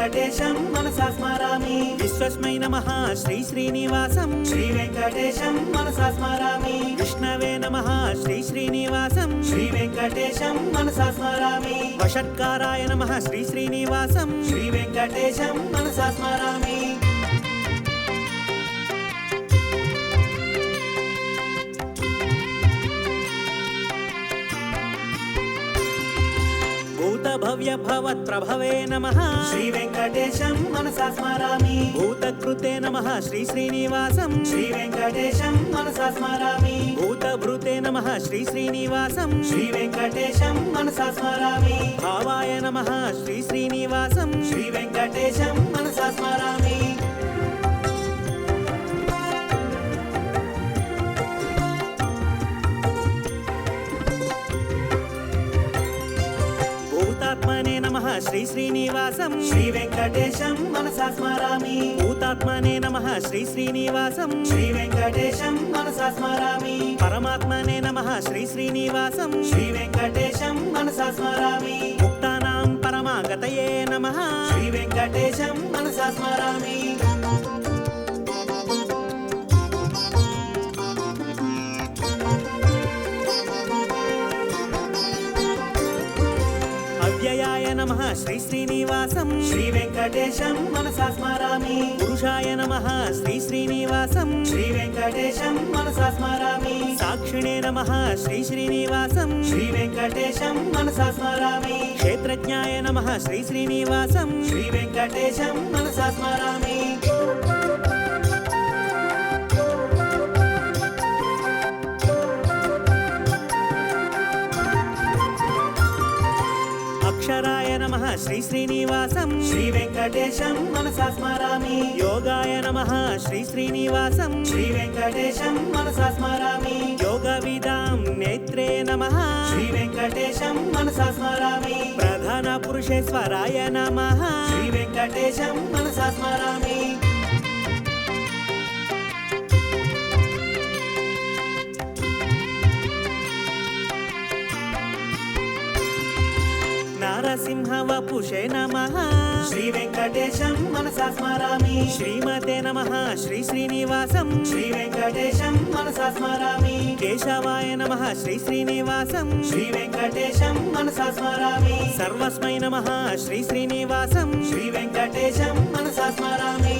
వెంకటేశం మనసా స్మరామి. విశ్వస్మై నమః శ్రీ శ్రీనివాసం శ్రీ వెంకటేశం మనసా స్మరామి. విష్ణవే నమః శ్రీ శ్రీనివాసం శ్రీ వెంకటేశం మనసా స్మరామి. వషట్కారాయ నమః శ్రీ శ్రీనివాసం శ్రీ వెంకటేశం మనసా స్మరామి. భూతభవ్య భవత్ప్రభవే నమః శ్రీ వెంకటేశం మనసా స్మరామి. భూతకృతే నమః శ్రీ శ్రీనివాసం శ్రీ వెంకటేశం మనసా స్మరామి. భూతభృతే నమః శ్రీ శ్రీనివాసం శ్రీ వెంకటేశం మనసా స్మరామి. భావాయ నమః శ్రీ శ్రీనివాసం శ్రీ వెంకటేశం మనసా స్మరామి. భూతాత్మనే నమః శ్రీ శ్రీనివాసం శ్రీ వెంకటేశం మనసా స్మరామి. భూతాత్మనే నమః శ్రీ శ్రీనివాసం శ్రీ వెంకటేశం మనసా స్మరామి. పరమాత్మనే నమః శ్రీ శ్రీనివాసం శ్రీ వెంకటేశం మనసా స్మరామి. ముక్తానాం పరమాగతయే నమః శ్రీ వెంకటేశం మనసా స్మరామి. అవ్యయాయ నమః శ్రీ శ్రీనివాసం శ్రీ వెంకటేశం మనసా స్మరామి. పురుషాయ నమః శ్రీ శ్రీనివాసం శ్రీ వెంకటేశం మనసా స్మరామి. సాక్షిణే నమః శ్రీ శ్రీనివాసం శ్రీ వెంకటేశం మనసా స్మరామి. క్షేత్రజ్ఞాయ నమః శ్రీ శ్రీనివాసం శ్రీ వెంకటేశం మనసా స్మరామి. అక్షరాయ నమః శ్రీ శ్రీనివాసం శ్రీ వెంకటేశం మనసా స్మరామి. యోగాయ నమః శ్రీ శ్రీనివాసం శ్రీ వెంకటేశం మనసా స్మరామి. యోగవిదాం నేత్రే నమః శ్రీ వెంకటేశం మనసా స్మరామి. ప్రధాన పురుషేశ్వరాయ నమః శ్రీ వెంకటేశం మనసా స్మరామి. నరసింహ వపుషే నమః శ్రీ వెంకటేశం మనసా స్మరామి. శ్రీమతే నమః శ్రీ శ్రీనివాసం శ్రీ వెంకటేశం మనసా స్మరామి. కేశవాయ నమః శ్రీ శ్రీనివాసం శ్రీ వెంకటేశం మనసా స్మరామి. సర్వస్మై నమః శ్రీ శ్రీనివాసం శ్రీ వెంకటేశం మనసా స్మరామి.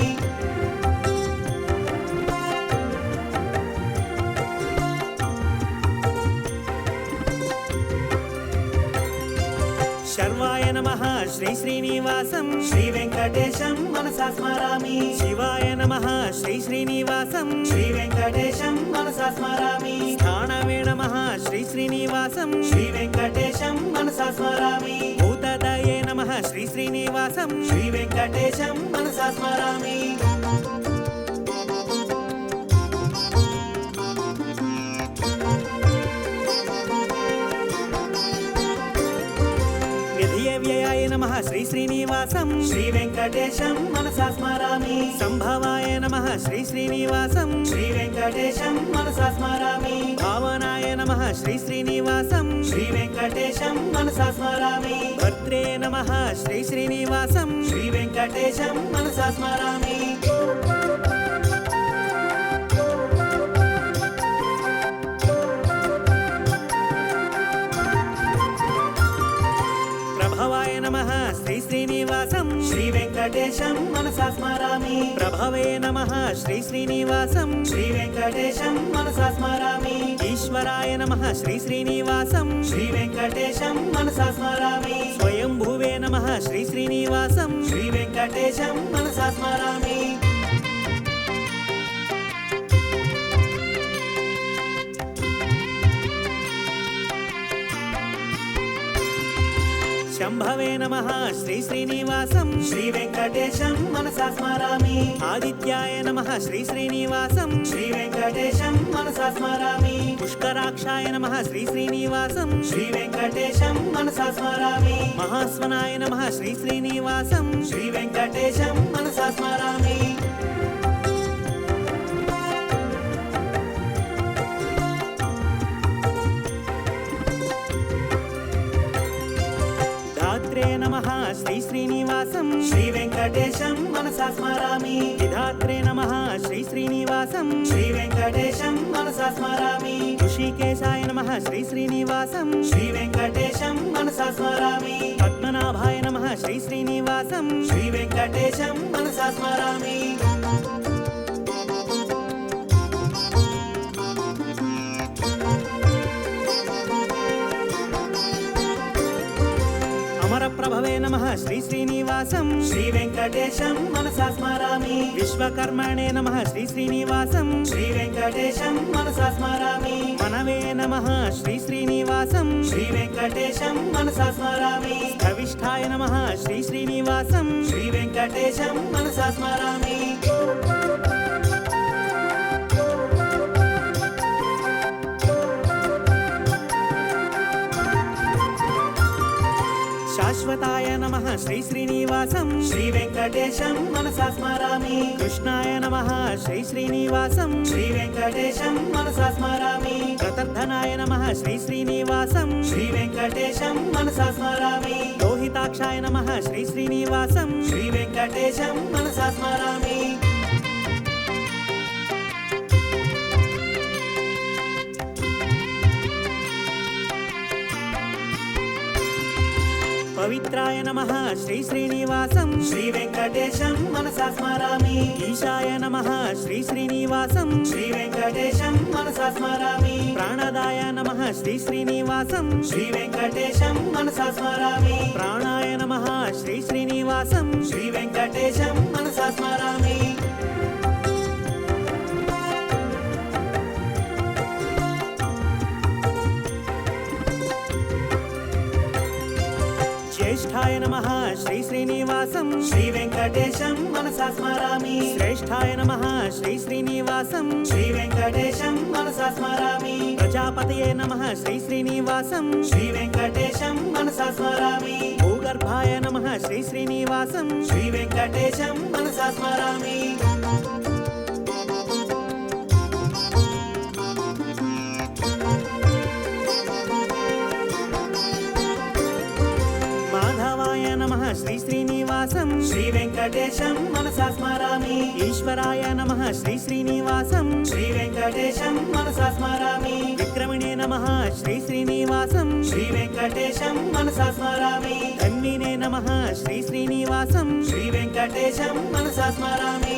శర్వాయ నమః శ్రీ శ్రీనివాసం శ్రీ వెంకటేశం మనసా స్మరామి. శివాయ నమః శ్రీ శ్రీనివాసం శ్రీ వెంకటేశం మనసా స్మరామి. స్థానమే నమః శ్రీ శ్రీనివాసం శ్రీ వెంకటేశం మనసా స్మరామి. భూతదయే నమః శ్రీ శ్రీనివాసం శ్రీ వెంకటేశం మనసా స్మరామి. నిధియవ్యయాయ నమః శ్రీ శ్రీనివాసం శ్రీ వెంకటేశం మనసా స్మరామి. సంభవాయ నమః శ్రీ శ్రీనివాసం శ్రీ వెంకటేశం మనసా స్మరామి. భావనాయ నమః శ్రీ శ్రీనివాసం శ్రీ వెంకటేశం మనసా స్మరామి. భద్రే నమః శ్రీ శ్రీనివాసం శ్రీ వెంకటేశం మనసా స్మరామి. ప్రభవాయ నమః శ్రీ శ్రీనివాసం శ్రీ వెంకటేశం మనసా స్మరామి. ప్రభవే నమః శ్రీ శ్రీనివాసం శ్రీ వెంకటేశం మనసా స్మరామి. ఈశ్వరాయ నమః శ్రీ శ్రీనివాసం శ్రీ వెంకటేశం మనసా స్మరామి. స్వయంభువే నమః శ్రీ శ్రీనివాసం శ్రీ వెంకటేశం మనసా స్మరామి. శంభవే నమః శ్రీ శ్రీనివాసం శ్రీ వెంకటేశం మనసా స్మరామి. ఆదిత్యాయ నమః శ్రీ శ్రీనివాసం శ్రీ వెంకటేశం మనసా స్మరామి. పుష్కరాక్షాయ నమః శ్రీ శ్రీనివాసం శ్రీ వెంకటేశం మనసా స్మరామి. మహాస్వనాయ నమః శ్రీ శ్రీనివాసం శ్రీ వెంకటేశం మనసా స్మరామి. ధాత్రే నమః శ్రీ శ్రీనివాసం శ్రీనివాసం శ్రీ వెంకటేశం మనసా స్మరామి విధాత్రే నమః శ్రీ శ్రీనివాసం శ్రీ వెంకటేశం మనసా స్మరామి ఋషికేశాయ నమః శ్రీ శ్రీనివాసం శ్రీ వెంకటేశం మనసా స్మరామి పద్మనాభాయ నమః శ్రీ శ్రీనివాసం శ్రీ వెంకటేశం మనసా స్మరామి అమరప్రభవే నమః శ్రీ శ్రీనివాసం శ్రీ వెంకటేశం మనసా స్మరామి విశ్వకర్మణే నమః శ్రీ శ్రీనివాసం శ్రీ వెంకటేశం మనసా స్మరామి మనవే నమః శ్రీ శ్రీనివాసం శ్రీ వెంకటేశం మనసా స్మరామి కవిష్ఠాయ నమః శ్రీ శ్రీనివాసం శ్రీ వెంకటేశం మనసా స్మరామి శాశ్వతాయ నమః శ్రీ శ్రీనివాసం శ్రీ వెంకటేశం మనసా స్మరామి కృష్ణాయ నమః శ్రీ శ్రీనివాసం శ్రీ వెంకటేశం మనసా స్మరామి ప్రతర్ధనాయ నమః శ్రీ శ్రీనివాసం శ్రీ వెంకటేశం మనసా స్మరామి లోహితాక్షాయ నమః శ్రీ శ్రీనివాసం శ్రీ వెంకటేశం మనసా స్మరామి పవిత్రాయ నమః శ్రీ శ్రీనివాసం శ్రీ వెంకటేశం మనసా స్మరామి ఈశాయ నమః శ్రీ శ్రీనివాసం శ్రీ వెంకటేశం మనసా స్మరామి ప్రాణదాయ నమః శ్రీ శ్రీనివాసం శ్రీ వెంకటేశం మనసా స్మరామి ప్రాణాయ నమః శ్రీ శ్రీనివాసం శ్రీ వెంకటేశం మనసా స్మరామి జ్యేష్ఠాయ నమః శ్రీ శ్రీనివాసం శ్రీ వెంకటేశం మనసా స్మరామి శ్రేష్ఠాయ నమః శ్రీ శ్రీనివాసం శ్రీ వెంకటేశం మనసా స్మరామి ప్రజాపతయే నమః శ్రీ శ్రీనివాసం శ్రీ వెంకటేశం మనసా స్మరామి భూగర్భాయ నమః శ్రీ శ్రీనివాసం శ్రీ వెంకటేశం మనసా స్మరామి మాధవాయ నమః శ్రీ శ్రీనివాసం శ్రీ వెంకటేశం మనసా స్మరామి ఈశ్వరాయ నమః శ్రీ శ్రీనివాసం శ్రీ వెంకటేశం మనసా స్మరామి విక్రమణే నమః శ్రీ శ్రీనివాసం శ్రీ వెంకటేశం మనసా స్మరామి ధన్వినే నమః శ్రీ శ్రీనివాసం శ్రీ వెంకటేశం మనసా స్మరామి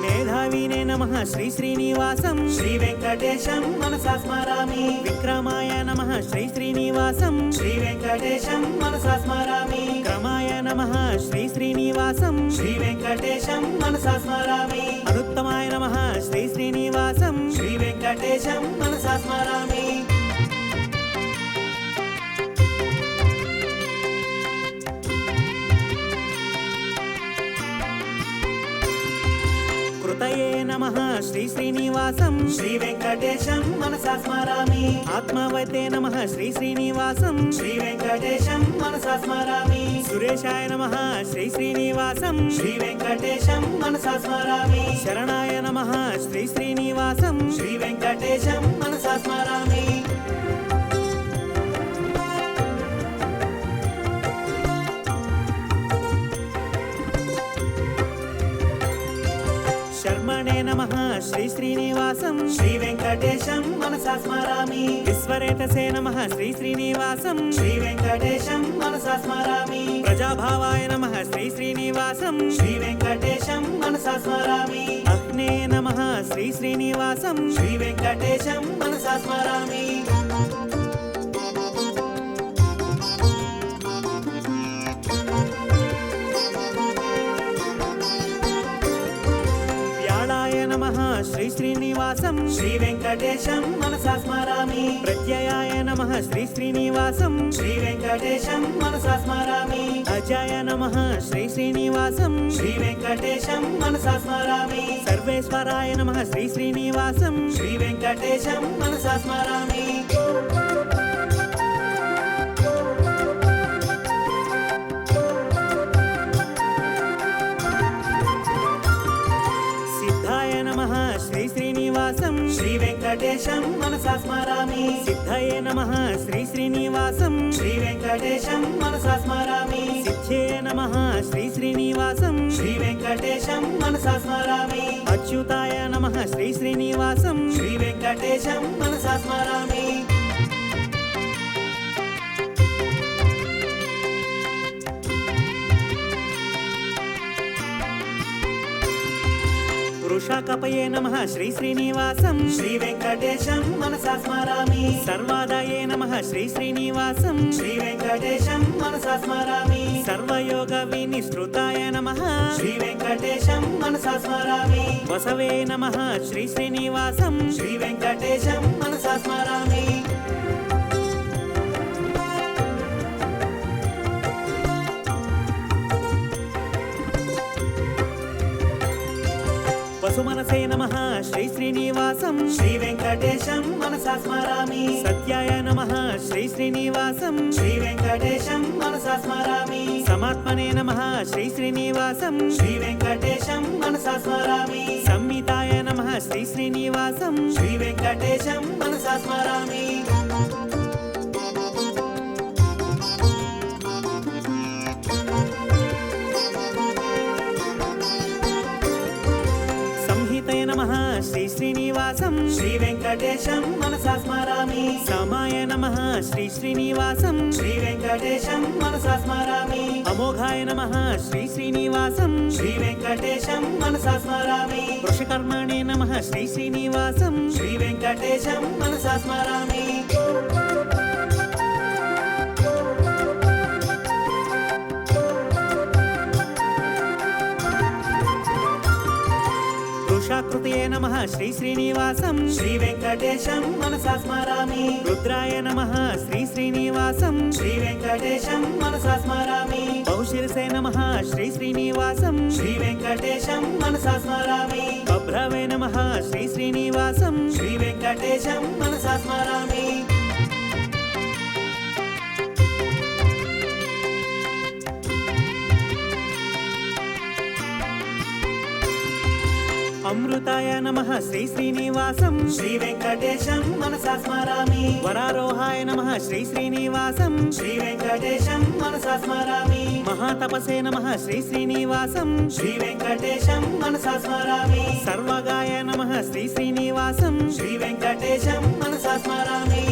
మేధావినే నమః శ్రీ శ్రీనివాసం శ్రీ వెంకటేశం మనసా స్మరామి విక్రమాయ నమః శ్రీ శ్రీనివాసం శ్రీ వెంకటేశం మనసా స్మరామి క్రమాయ నమః శ్రీ శ్రీనివాసం శ్రీ వెంకటేశం మనసా స్మరామి అనుత్తమాయ నమః శ్రీ శ్రీనివాసం శ్రీ వెంకటేశం మనసా స్మరామి కృతయే నమః శ్రీ శ్రీనివాసం శ్రీ వెంకటేశం మనసా స్మరామి ఆత్మవతే నమః శ్రీ శ్రీనివాసం శ్రీ వెంకటేశం మనసా స్మరామి సురేశాయ నమః శ్రీ శ్రీనివాసం శ్రీ వెంకటేశం మనసా స్మరామి శరణాయ నమః శ్రీ శ్రీనివాసం శ్రీ వెంకటేశం మనసా స్మరామి శర్మణే నమః శ్రీ శ్రీనివాసం శ్రీ వెంకటేశం మనసా స్మరామి విశ్వరేతసే నమః శ్రీ శ్రీనివాసం శ్రీ వెంకటేశం మనసా స్మరామి ప్రజాభావాయ నమః శ్రీ శ్రీనివాసం శ్రీ వెంకటేశం మనసా స్మరామి అగ్నే నమః శ్రీ శ్రీనివాసం శ్రీ వెంకటేశం మనసా స్మరామి వ్యాళాయ నమః శ్రీ శ్రీనివాసం శ్రీ వెంకటేశం మనసా స్మరామి ప్రత్యయాయ నమః శ్రీ శ్రీనివాసం శ్రీ వెంకటేశం మనసా స్మరామి అజాయ నమః శ్రీ శ్రీనివాసం శ్రీ వెంకటేశం మనసా స్మరామి సర్వేశ్వరాయ నమః శ్రీ శ్రీనివాసం శ్రీ వెంకటేశం మనసా స్మరామి సిద్ధాయ నమః శ్రీ శ్రీనివాసం వెంకటేశం మనసా స్మరామి సిద్ధయే నమః శ్రీ శ్రీనివాసం శ్రీ వెంకటేశం మనసా స్మరామి సిద్ధే నమః శ్రీ శ్రీనివాసం శ్రీ వెంకటేశం మనసా స్మరామి అచ్యుతాయ నమః శ్రీ శ్రీనివాసం శ్రీ వెంకటేశం మనసా స్మరామి వృషాకపయే నమః శ్రీ శ్రీనివాసం శ్రీ వెంకటేశం మనసా స్మరామి సర్వాదాయే నమః శ్రీ శ్రీనివాసం శ్రీ వెంకటేశం మనసా స్మరామి సర్వయోగ వినిశ్రుతాయ నమః శ్రీ వెంకటేశం మనసా స్మరామి వసవే నమః శ్రీ శ్రీనివాసం శ్రీ వెంకటేశం మనసా స్మరామి వసుమనసే నమః శ్రీ శ్రీనివాసం శ్రీ వెంకటేశం మనసా స్మరామి సత్యాయ నమః శ్రీ శ్రీనివాసం శ్రీ వెంకటేశం మనసా స్మరామి సమాత్మనే నమః శ్రీ శ్రీనివాసం శ్రీ వెంకటేశం మనసా స్మరామి సంహితాయ నమః శ్రీ శ్రీనివాసం శ్రీ వెంకటేశం మనసా స్మరామి సంహితయ నమః శ్రీ శ్రీనివాసం శ్రీ వెంకటేశం మనసా స్మరామి సమాయ నమః శ్రీ శ్రీనివాసం శ్రీ వెంకటేశం మనసా స్మరామి అమోఘాయ నమః శ్రీ శ్రీనివాసం శ్రీ వెంకటేశం మనసా స్మరామి వృషకర్మణే నమః శ్రీ శ్రీనివాసం శ్రీ వెంకటేశం మనసా స్మరామి వృషాకృతయే నమః శ్రీ శ్రీనివాసం శ్రీ వెంకటేశం మనసా స్మరామి రుద్రాయ నమః శ్రీ శ్రీనివాసం శ్రీ వెంకటేశం మనసా స్మరామి బహుశిరసే నమః శ్రీ శ్రీనివాసం శ్రీ వెంకటేశం మనసా స్మరామి బభ్రవే నమః శ్రీ శ్రీనివాసం శ్రీ వెంకటేశం మనసా స్మరామి అమృతాయ నమః శ్రీ శ్రీనివాసం శ్రీ వెంకటేశం మనసా స్మరామి వరారోహాయ నమః శ్రీ శ్రీనివాసం శ్రీ వెంకటేశం మనసా స్మరామి మహాతపసే నమః శ్రీ శ్రీనివాసం శ్రీ వెంకటేశం మనసా స్మరామి సర్వగాయ నమః శ్రీ శ్రీనివాసం శ్రీ వెంకటేశం మనసా స్మరామి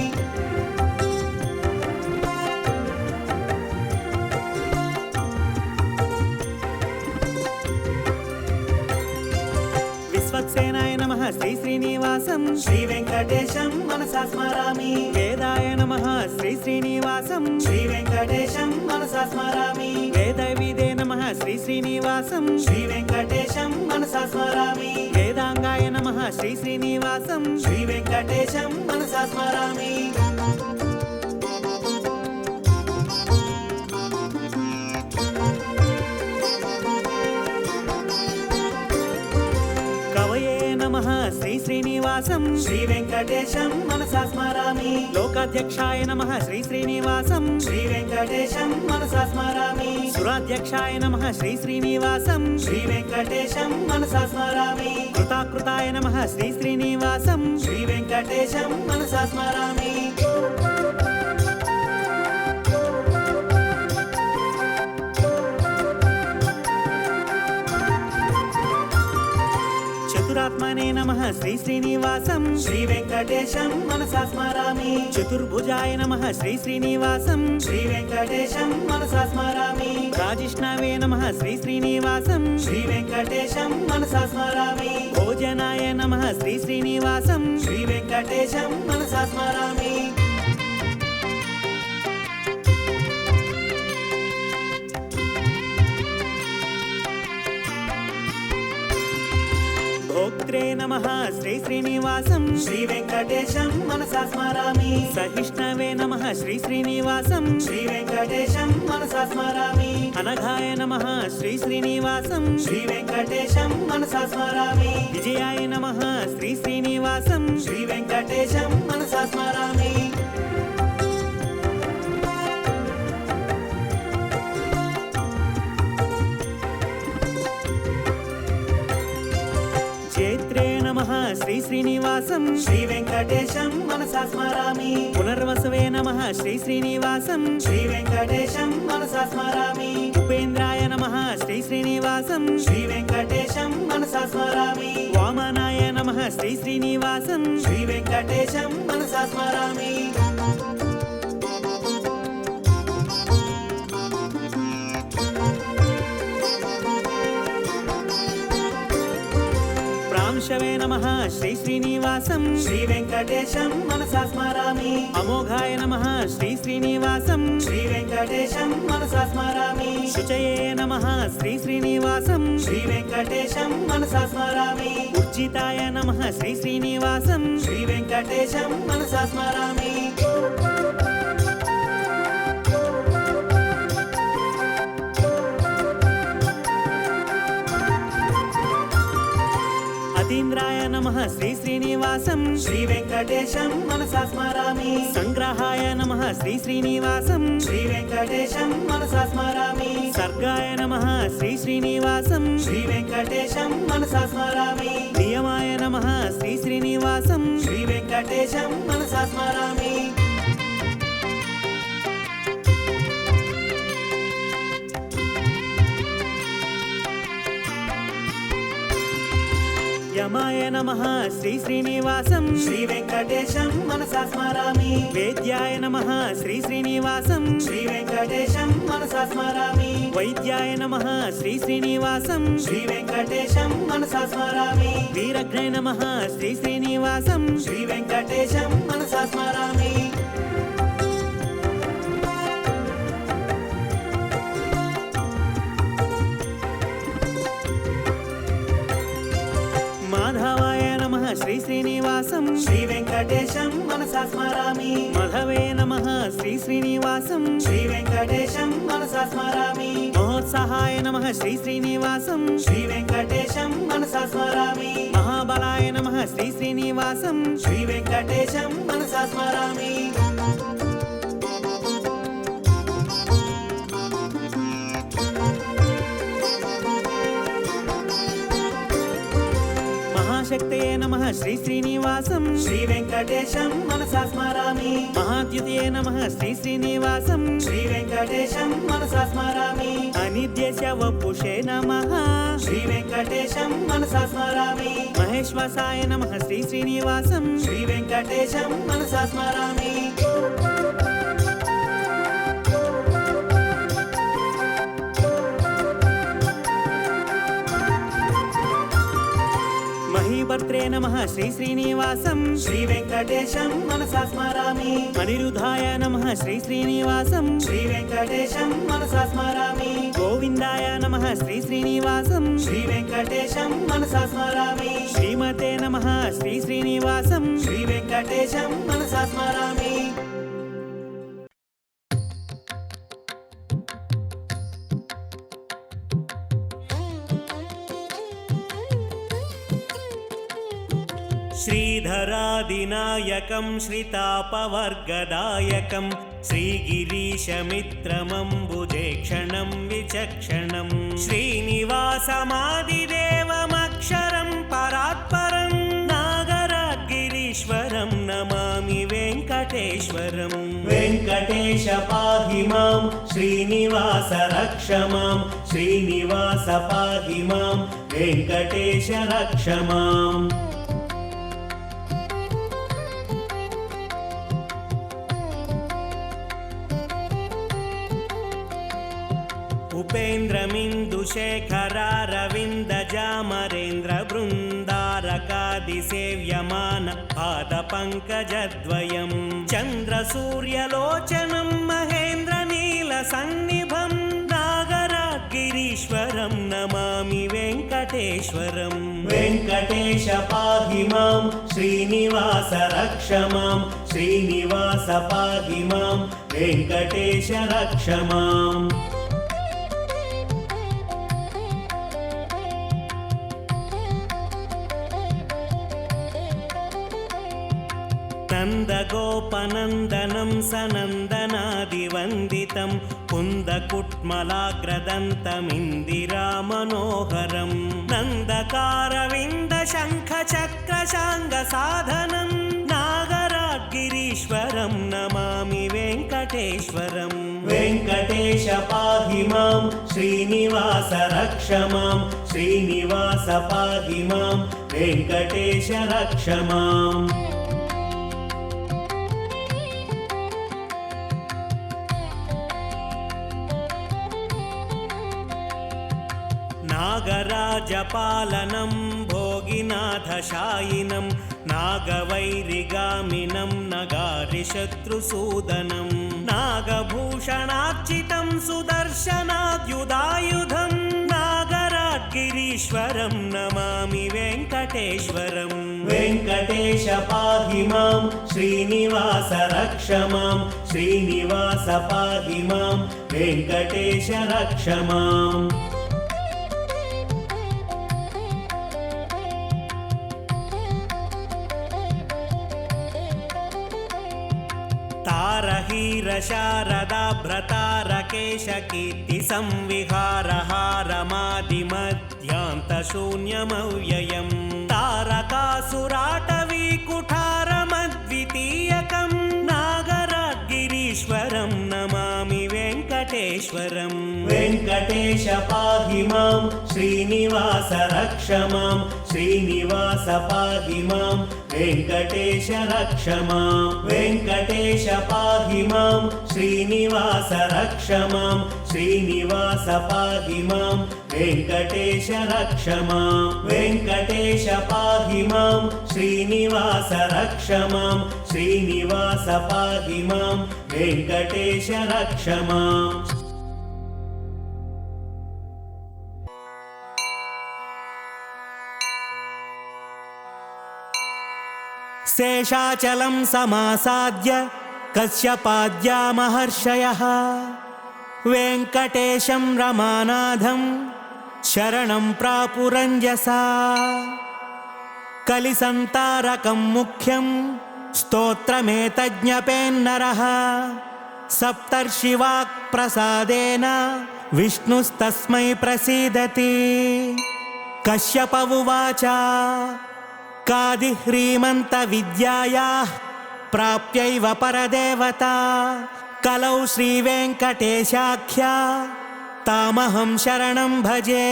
విశ్వక్సేనాయ నమః శ్రీ శ్రీనివాసం శ్రీ వెంకటేశం మనసా స్మరామి వేదాయ నమః శ్రీ శ్రీనివాసం శ్రీ వెంకటేశం మనసా స్మరామి వేదవిదే నమః శ్రీ శ్రీనివాసం శ్రీ వెంకటేశం మనసా స్మరామి వేదాంగాయ నమః శ్రీ శ్రీనివాసం శ్రీ వెంకటేశం మనసా స్మరామి కవయే నమః శ్రీ శ్రీనివాసం శ్రీ వెంకటేశం మనసా స్మరామి లోకాధ్యక్షాయ నమః శ్రీ శ్రీనివాసం శ్రీ వెంకటేశం మనసా స్మరామి సురాధ్యక్షాయ నమః శ్రీ శ్రీనివాసం శ్రీ వెంకటేశం మనసా స్మరామి కృతాకృతాయ నమః శ్రీ శ్రీనివాసం శ్రీ వెంకటేశం మనసా స్మరామి చతురాత్మనే నమః శ్రీ శ్రీనివాసం శ్రీ వెంకటేశం మనసా స్మరామి చతుర్భుజాయ నమః శ్రీ శ్రీనివాసం శ్రీ వెంకటేశం మనసా స్మరామి రాజిష్ణవే నమః శ్రీ శ్రీనివాసం శ్రీ వెంకటేశం మనసా స్మరామి భోజనాయ నమః శ్రీ శ్రీనివాసం శ్రీ వెంకటేశం మనసా స్మరామి భోక్త్రే నమః శ్రీ శ్రీనివాసం శ్రీ వెంకటేశం మనసా స్మరామి సహిష్ణవే నమః శ్రీ శ్రీనివాసం శ్రీ వెంకటేశం మనసా స్మరామి అనఘాయ నమః శ్రీ శ్రీనివాసం శ్రీ వెంకటేశం మనసా స్మరామి విజయాయ నమః శ్రీ శ్రీనివాసం శ్రీ వెంకటేశం మనసా స్మరామి చైత్రే నమః శ్రీ శ్రీనివాసం శ్రీ వెంకటేశం మనసా స్మరామి పునర్వసవే నమః శ్రీ శ్రీనివాసం శ్రీ వెంకటేశం మనసా స్మరామి ఉపేంద్రాయ నమః శ్రీ శ్రీనివాసం శ్రీ వెంకటేశం మనసా స్మరామి వామనాయ నమః శ్రీ శ్రీనివాసం శ్రీ వెంకటేశం మనసా స్మరామి ప్రాంశవే నమః శ్రీ శ్రీనివాసం శ్రీ వెంకటేశం మనసా స్మరామి అమోఘాయ నమః శ్రీ శ్రీనివాసం శ్రీ వెంకటేశం మనసా స్మరామి శుచయే నమః శ్రీ శ్రీనివాసం శ్రీ వెంకటేశం మనసా స్మరామి ఉర్జితాయ నమః శ్రీ శ్రీనివాసం శ్రీ వెంకటేశం మనసా స్మరామి అతీంద్రాయ నమః శ్రీ శ్రీనివాసం శ్రీ వెంకటేశం మనసా స్మరామి సంగ్రహాయ నమః శ్రీ శ్రీనివాసం శ్రీ వెంకటేశం మనసా స్మరామి సర్గాయ నమః శ్రీ శ్రీనివాసం శ్రీ వెంకటేశం మనసా స్మరామి నియమాయ నమః శ్రీ శ్రీనివాసం శ్రీ వెంకటేశం మనసా స్మరామి యమాయ నమః శ్రీ శ్రీనివాసం శ్రీ వెంకటేశం మనసా స్మరామి వేద్యాయ నమః శ్రీ శ్రీనివాసం శ్రీ వెంకటేశం మనసా స్మరామి వైద్యాయ నమః శ్రీ శ్రీనివాసం శ్రీ వెంకటేశం మనసా స్మరామి వీరఘ్నాయ నమః శ్రీ శ్రీనివాసం శ్రీ వెంకటేశం మనసా స్మరామి మాధవాయ నమః శ్రీ శ్రీనివాసం శ్రీ వెంకటేశం మనసా స్మరామి మధవే నమః శ్రీ శ్రీనివాసం శ్రీ వెంకటేశం మనసా స్మరామి మహోత్సాహాయ నమః శ్రీ శ్రీనివాసం శ్రీ వెంకటేశం మనసా స్మరామి మహాబలాయ నమః శ్రీ శ్రీనివాసం శ్రీ వెంకటేశం మనసా స్మరామి మహాశక్తయే నమః శ్రీ శ్రీనివాసం శ్రీ వెంకటేశం మనసా స్మరామి మహాద్యుతయే నమః శ్రీ శ్రీనివాసం శ్రీ వెంకటేశం మనసా స్మరామి అనిత్యస్య వపుషే నమః శ్రీ వెంకటేశం మనసా స్మరామి మహేశ్వసాయ నమః శ్రీ శ్రీనివాసం శ్రీ వెంకటేశం మనసా స్మరామి మహీభర్త్రే నమః శ్రీ శ్రీనివాసం శ్రీ వెంకటేశం మనసా స్మరామి అనిరుద్ధాయ నమః శ్రీ శ్రీనివాసం శ్రీ వెంకటేశం మనసా స్మరామి గోవిందాయ నమః శ్రీ శ్రీనివాసం శ్రీ వెంకటేశం మనసా స్మరామి శ్రీమతే నమః శ్రీ శ్రీనివాసం శ్రీ వెంకటేశం మనసా స్మరామి శ్రీధరాదినాయకం శ్రీతాపవర్గదాయకం శ్రీగిరీశమిత్రమంబుజేక్షణం విచక్షణం శ్రీనివాసమాదిదేవమక్షరం పరాత్పరం నాగరాగిరీశ్వరం నమామి వెంకటేశ్వరం వెంకటేశ పాహి మాం శ్రీనివాస రక్ష మాం శ్రీనివాస పాహి మాం వెంకటేశ రక్ష మాం ఉపేంద్రమిందుశేఖరారవిందజామరేంద్ర బృందారకాదిసేవ్యమాన పాదపంకజద్వయం చంద్రసూర్యలోచనం మహేంద్రనీల సన్నిభం నాగరాగిరీశ్వరం నమామి వెంకటేశ్వరం వెంకటేశ పాహి మాం శ్రీనివాస రక్ష మాం శ్రీనివాస పాహి మాం వెంకటేశ రక్ష మాం नन्दगोपनन्दनं सनन्दनादिवन्दितं कुन्दकुट्मलाग्रदन्तमिन्दिरामनोहरं नन्दकारविन्दशङ्खचक्रशाङ्गसाधनं नागरागिरीश्वरं नमामि वेङ्कटेश्वरम् वेङ्कटेश पाहि मां श्रीनिवास रक्ष मां श्रीनिवास पाहि मां वेङ्कटेश रक्ष माम् नागराजपालनं भोगिनाथशायिनं नागवैरिगामिनं नगारिशत्रुसूदनं नागभूषणार्चितं सुदर्शनाद्युदायुधं नागरागिरीश्वरं नमामि वेङ्कटेश्वरम् वेङ्कटेश पाहि मां श्रीनिवास रक्ष मां श्रीनिवास पाहि मां वेङ्कटेश रक्ष माम् तारहीरशारदाभ्रतारकेशकीर्तिसंविहारहारमादिमध्यान्तशून्यमव्ययं तारकासुराटवीकुठारमद्वितीयकं नागरागिरीश्वरं नमामि वेङ्कटेश्वरम् वेङ्कटेश पाहि मां श्रीनिवास रक्ष मां श्रीनिवास पाहि मां वेङ्कटेश रक्ष मां वेङ्कटेश पाहि मां श्रीनिवास रक्ष मां श्रीनिवास पाहि मां वेङ्कटेश रक्ष मां वेङ्कटेश पाहि मां श्रीनिवास रक्ष मां श्रीनिवास पाहि मां वेङ्कटेश रक्ष माम् शेषाचलं समासाद्य कश्यपाद्या महर्षयः वेङ्कटेशं रमानाथं शरणं प्रापुरञ्जसा कलिसन्तारकं मुख्यं स्तोत्रमेतज्ञपेन्नरः सप्तर्षिवाक्प्रसादेन विष्णुस्तस्मै प्रसीदति कश्यप उवाच कादिह्रीमन्तविद्यायाः प्राप्यैव परदेवता कलौ श्रीवेङ्कटेशाख्या तामहं शरणं भजे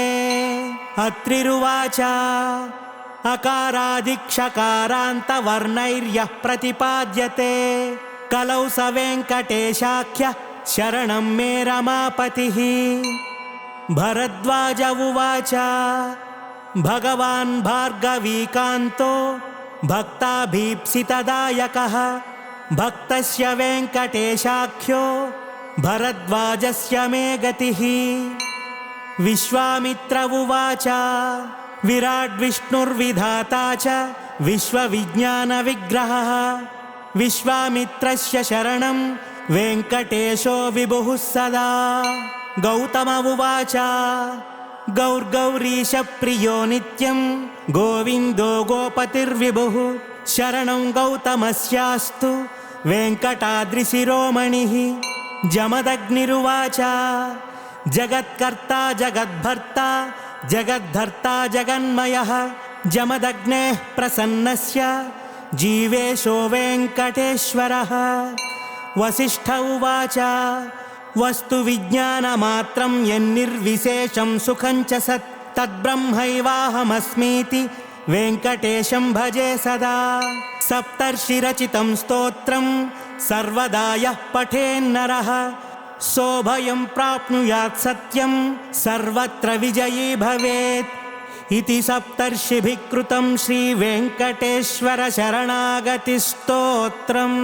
अत्रिरुवाच अकारादिक्षकारान्तवर्णैर्यः प्रतिपाद्यते कलौ स वेङ्कटेशाख्यः शरणं मे रमापतिः भरद्वाज उवाच भगवान् भार्गवीकान्तो भक्ताभीप्सितदायकः भक्तस्य वेङ्कटेशाख्यो भरद्वाजस्य मे गतिः विश्वामित्र उवाच विराड्विष्णुर्विधाता च विश्वविज्ञानविग्रहः विश्वामित्रस्य शरणं वेङ्कटेशो विभुः सदा गौतम उवाच गौर्गौरीश प्रियो नित्यं गोविन्दो गोपतिर्विभुः शरणं गौतमस्यास्तु वेङ्कटाद्रिशिरोमणिः जमदग्निरुवाच जगत्कर्ता जगद्भर्ता जगद्धर्ता जगन्मयः जमदग्नेः प्रसन्नस्य जीवेशो वेङ्कटेश्वरः वसिष्ठ उवाच वस्तु विज्ञानमात्रं यन्निर्विशेषं सुखं च सत् तद्ब्रह्मैवाहमस्मीति वेङ्कटेशं भजे सदा सप्तर्षिरचितं स्तोत्रं सर्वदा यः पठेन्नरः सोऽभयं प्राप्नुयात् सत्यं सर्वत्र विजयी भवेत् इति सप्तर्षिभिः कृतं श्रीवेङ्कटेश्वर शरणागतिस्तोत्रम्।